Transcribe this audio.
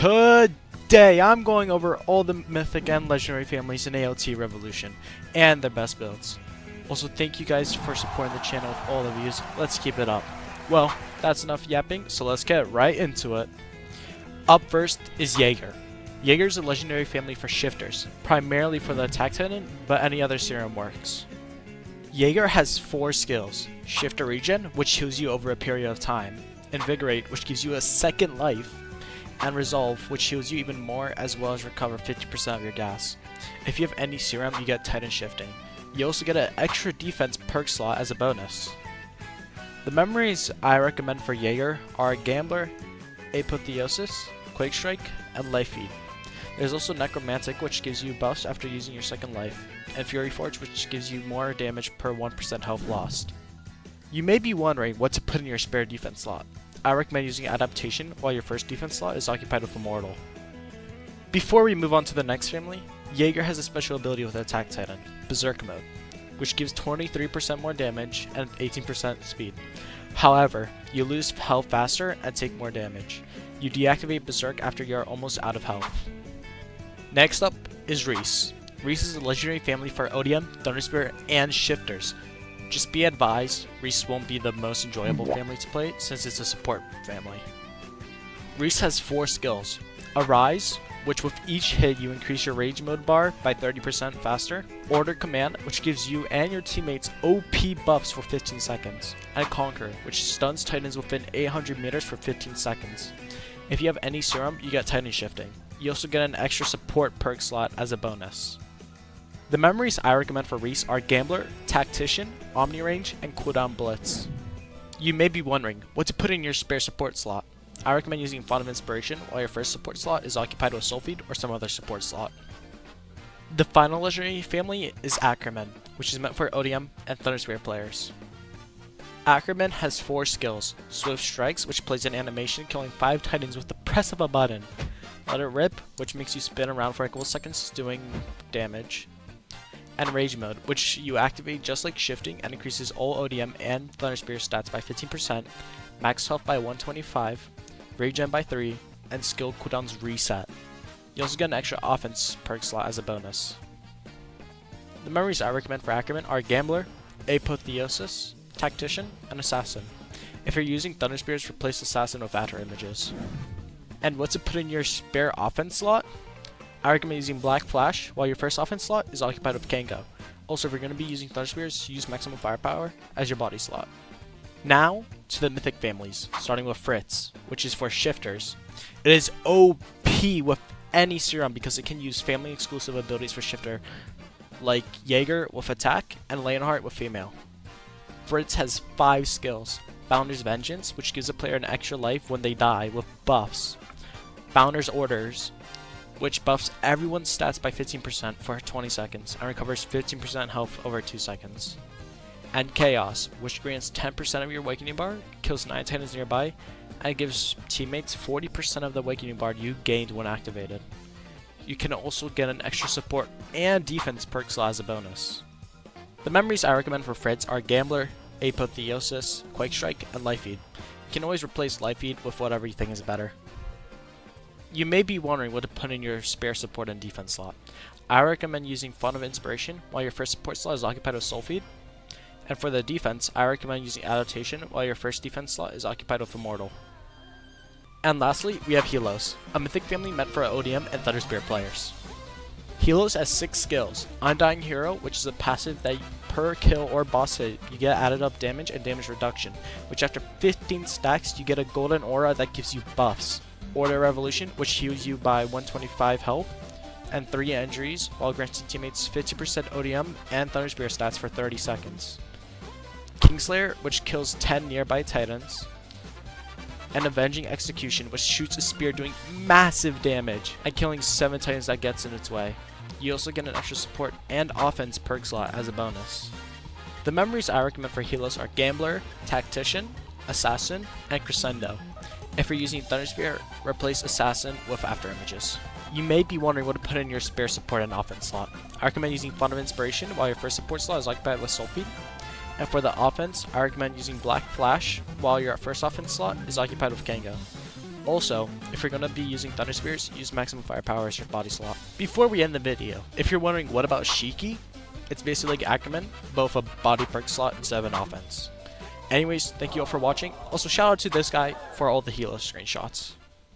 Today, I'm going over all the mythic and legendary families in AOT Revolution and their best builds. Also, thank you guys for supporting the channel with all the views. Let's keep it up. Well, that's enough yapping, so let's get right into it. Up first is Yaeger. Yaeger is a legendary family for shifters, primarily for the attack titan, but any other serum works. Yaeger has 4 skills: Shifter Regen, which heals you over a period of time, Invigorate, which gives you a second life, and Resolve, which heals you even more as well as recover 50% of your gas. If you have any serum, you get Titan Shifting. You also get an extra defense perk slot as a bonus. The memories I recommend for Yaeger are Gambler, Apotheosis, Quake Strike, and Life Feed. There's also Necromantic, which gives you buffs after using your second life, and Fury Forge, which gives you more damage per 1% health lost. You may be wondering what to put in your spare defense slot. I recommend using Adaptation while your first defense slot is occupied with Immortal. Before we move on to the next family, Yaeger has a special ability with Attack Titan, Berserk Mode, which gives 23% more damage and 18% speed. However, you lose health faster and take more damage. You deactivate Berserk after you are almost out of health. Next up is Reiss. Reiss is a legendary family for ODM, thunderspear, and shifters. Just be advised, Reiss won't be the most enjoyable family to play since it's a support family. Reiss has 4 skills: Arise, which with each hit you increase your rage mode bar by 30% faster, Order Command, which gives you and your teammates OP buffs for 15 seconds, and Conquer, which stuns titans within 800 meters for 15 seconds. If you have any serum, you get Titan Shifting. You also get an extra support perk slot as a bonus. The memories I recommend for Reiss are Gambler, Tactician, Omni Range, and Cooldown Blitz. You may be wondering what to put in your spare support slot. I recommend using Font of Inspiration while your first support slot is occupied with Soul Feed or some other support slot. The final legendary family is Ackermann, which is meant for ODM and thunderspear players. Ackermann has 4 skills: Swift Strikes, which plays an animation killing 5 titans with the press of a button, Let It Rip, which makes you spin around for a couple seconds doing damage, and Rage Mode, which you activate just like Shifting and increases all ODM and thunderspear stats by 15%, max health by 125, Regen by 3, and skill cooldowns reset. You also get an extra offense perk slot as a bonus. The memories I recommend for Ackermann are Gambler, Apotheosis, Tactician, and Assassin. If you're using thunderspears, replace Assassin with Atter images. And what to put in your spare offense slot? I recommend using Black Flash while your first offense slot is occupied with Kango. Also, if you're going to be using thunderspears, use Maximum Firepower as your body slot. Now, to the mythic families, starting with FRITZ, which is for shifters. It is OP with any serum because it can use family exclusive abilities for shifter, like Yaeger with attack and Leonhart with female. FRITZ has 5 skills: Founder's Vengeance, which gives a player an extra life when they die with buffs, Founder's Orders, which buffs everyone's stats by 15% for 20 seconds and recovers 15% health over 2 seconds. And Chaos, which grants 10% of your awakening bar, kills 9 titans nearby, and gives teammates 40% of the awakening bar you gained when activated. You can also get an extra support and defense perk slot as a bonus. The memories I recommend for FRITZ are Gambler, Apotheosis, Quake Strike, and Life Feed. You can always replace Life Feed with whatever you think is better. You may be wondering what to put in your spare support and defense slot. I recommend using Font of Inspiration while your first support slot is occupied with Soul Feed. And for the defense, I recommend using Adaptation while your first defense slot is occupied with Immortal. And lastly, we have HELOS, a mythic family meant for ODM and thunderspear players. HELOS has 6 skills: Undying Hero, which is a passive that per kill or boss hit you get added up damage and damage reduction, which after 15 stacks you get a golden aura that gives you buffs. Order Revolution, which heals you by 125 health and 3 injuries while granting teammates 50% ODM and thunderspear stats for 30 seconds. Kingslayer, which kills 10 nearby titans, and Avenging Execution, which shoots a spear doing massive damage and killing 7 titans that gets in its way. You also get an extra support and offense perk slot as a bonus. The memories I recommend for HELOS are Gambler, Tactician, Assassin, and Crescendo. If you're using thunderspear, replace Assassin with After Images. You may be wondering what to put in your spare support and offense slot. I recommend using Font of Inspiration while your first support slot is occupied with Soul Feed. And for the offense, I recommend using Black Flash while your first offense slot is occupied with Kango. Also, if you're going to be using thunderspears, use maximum firepower as your body slot. Before we end the video, if you're wondering what about Shiki, it's basically like Ackerman, both a body perk slot instead of an offense. Anyways, thank you all for watching. Also, shout out to this guy for all the HELOS screenshots.